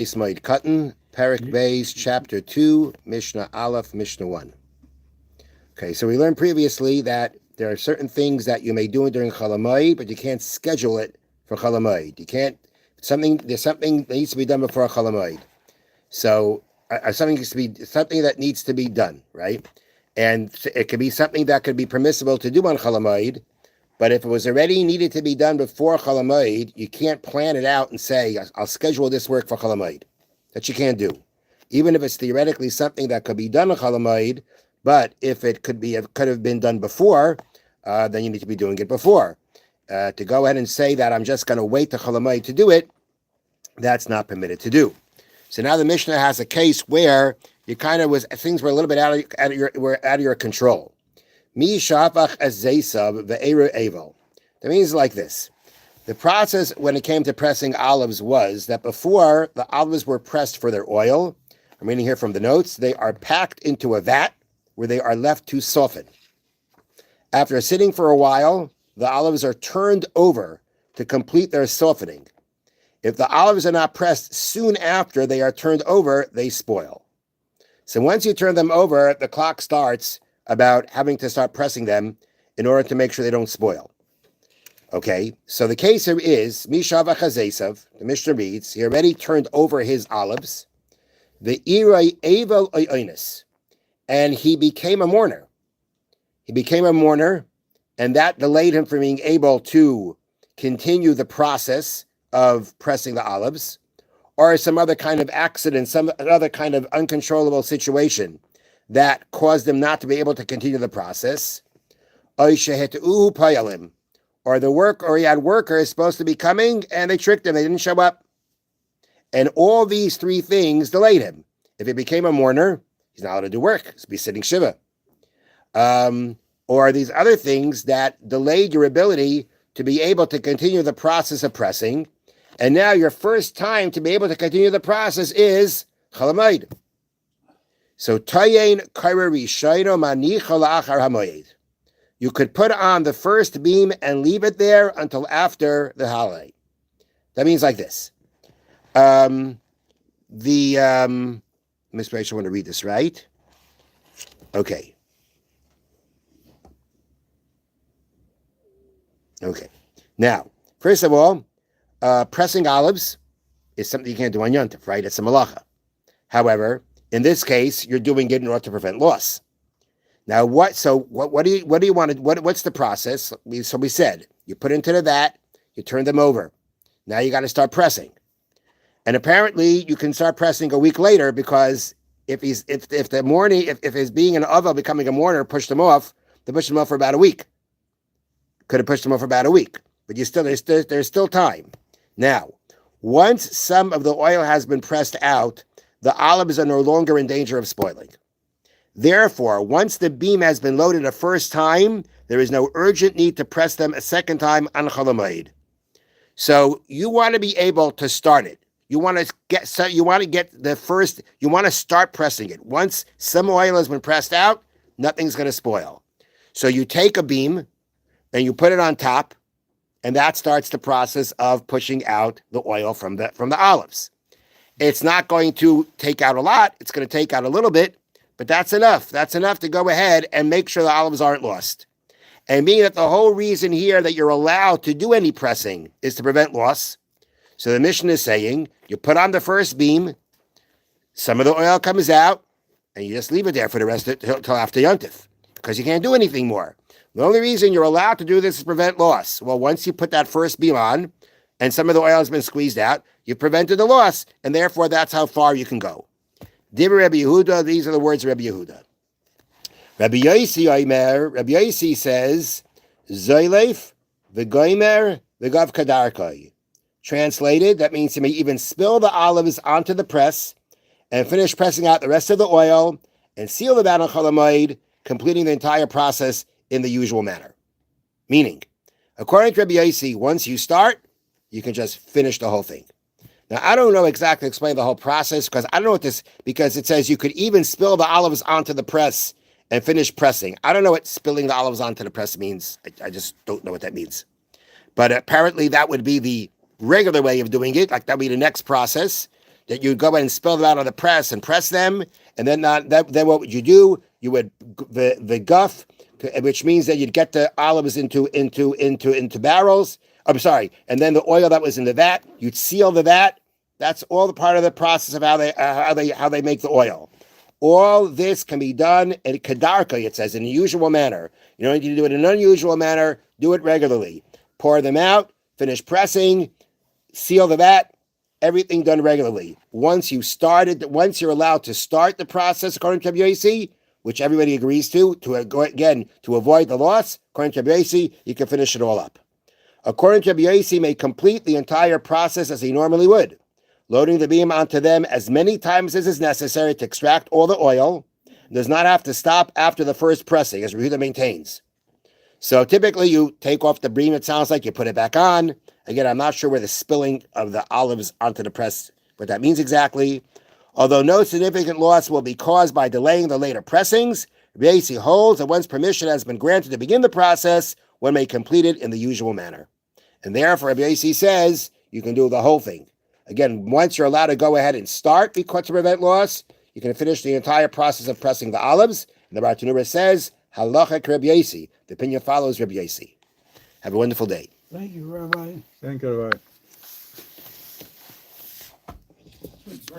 Ismail Cotton, Parak Beis, Chapter 2, Mishna Aleph, Mishna 1. Okay, so we learned previously that there are certain things that you may do during Chalamoid, but you can't schedule it for Chalamoid. You can't, there's something that needs to be done before Chalamoid. So, something that needs to be done, right? And it could be something that could be permissible to do on Chalamoid, but if it was already needed to be done before Chalamoid, you can't plan it out and say, I'll schedule this work for Chalamoid. That you can't do. Even if it's theoretically something that could be done on Chalamoid, but if it could have been done before, then you need to be doing it before. To go ahead and say that I'm just going to wait to Chalamoid to do it, that's not permitted to do. So now the Mishnah has a case where you kind of things were a little bit out of your control. Mi shafach as zeisav ve'eru evel. That means like this. The process when it came to pressing olives was that before the olives were pressed for their oil, I'm reading here from the notes, they are packed into a vat where they are left to soften. After sitting for a while, the olives are turned over to complete their softening. If the olives are not pressed soon after they are turned over, they spoil. So once you turn them over, the clock starts about having to start pressing them in order to make sure they don't spoil. Okay, so the case here is, Mishava Chazesav, the Mishnah reads, he already turned over his olives, the Irai Evel Oyonis, and he became a mourner. He became a mourner, and that delayed him from being able to continue the process of pressing the olives, or some other kind of accident, some other kind of uncontrollable situation that caused him not to be able to continue the process, or he had workers supposed to be coming and they tricked him, they didn't show up. And all these three things delayed him. If he became a mourner, he's not allowed to do work, he's be sitting shiva. Or these other things that delayed your ability to be able to continue the process of pressing. And now your first time to be able to continue the process is Chalamoid. So Tayin Kaira Rishayno Manicha La'achar Hamoyed. You could put on the first beam and leave it there until after the holiday. That means like this. Let me make sure I want to read this right. Okay. Now, first of all, pressing olives is something you can't do on Yom Tov, right? It's a malacha. However, in this case, you're doing it in order to prevent loss. Now, what do you want to? What's the process? We said you put into the vat, you turn them over. Now you got to start pressing, and apparently you can start pressing a week later because if he's being an ava becoming a mourner pushed him off, they pushed him off for about a week. Could have pushed him off for about a week, but there's still time. Now, once some of the oil has been pressed out, the olives are no longer in danger of spoiling. Therefore, once the beam has been loaded a first time, there is no urgent need to press them a second time on Chalamoid. So you want to be able to start it. You want to start pressing it. Once some oil has been pressed out, nothing's going to spoil. So you take a beam and you put it on top, and that starts the process of pushing out the oil from the olives. It's not going to take out a lot. It's going to take out a little bit, but that's enough. That's enough to go ahead and make sure the olives aren't lost. And being that the whole reason here that you're allowed to do any pressing is to prevent loss. So the Mishnah is saying, you put on the first beam, some of the oil comes out, and you just leave it there for the rest of it till after Yom Tov, because you can't do anything more. The only reason you're allowed to do this is prevent loss. Well, once you put that first beam on, and some of the oil has been squeezed out, you prevented the loss, and therefore that's how far you can go. Dibur Rabbi Yehuda, these are the words of Rabbi Yehuda. Rabbi Yosi says, Zoylef v'goymer v'gav kadarkoi. Translated, that means you may even spill the olives onto the press and finish pressing out the rest of the oil and seal the vat on Chalamoid, completing the entire process in the usual manner. Meaning, according to Rabbi Yosi, once you start, you can just finish the whole thing. Now, I don't know exactly explain the whole process because I don't know what this, because it says you could even spill the olives onto the press and finish pressing. I don't know what spilling the olives onto the press means. I just don't know what that means. But apparently that would be the regular way of doing it. Like that would be the next process. that you'd go ahead and spill them out on the press and press them, and then then what would you do? You would the guff, which means that you'd get the olives into barrels. I'm sorry, and then the oil that was in the vat, you'd seal the vat. That's all the part of the process of how they make the oil. All this can be done in kadarka, it says, in a usual manner. You don't need to do it in an unusual manner. Do it regularly. Pour them out, finish pressing, seal the vat, everything done regularly. Once you're allowed to start the process according to Rabbi, which everybody agrees to avoid the loss, according to Rabbi, you can finish it all up. According to Rabbi, may complete the entire process as he normally would, loading the beam onto them as many times as is necessary to extract all the oil, and does not have to stop after the first pressing, as Rehuda maintains. So typically you take off the beam, it sounds like, you put it back on. Again, I'm not sure where the spilling of the olives onto the press, what that means exactly. Although no significant loss will be caused by delaying the later pressings, Rabbi holds that once permission has been granted to begin the process, one may complete it in the usual manner. And therefore, Rabbi says you can do the whole thing. Again, once you're allowed to go ahead and start because to prevent loss, you can finish the entire process of pressing the olives. And the Bartanura says, Halachak Rabbi Yossi. The opinion follows Rabbi Yossi. Have a wonderful day. Thank you, Rabbi. Thank you, Rabbi.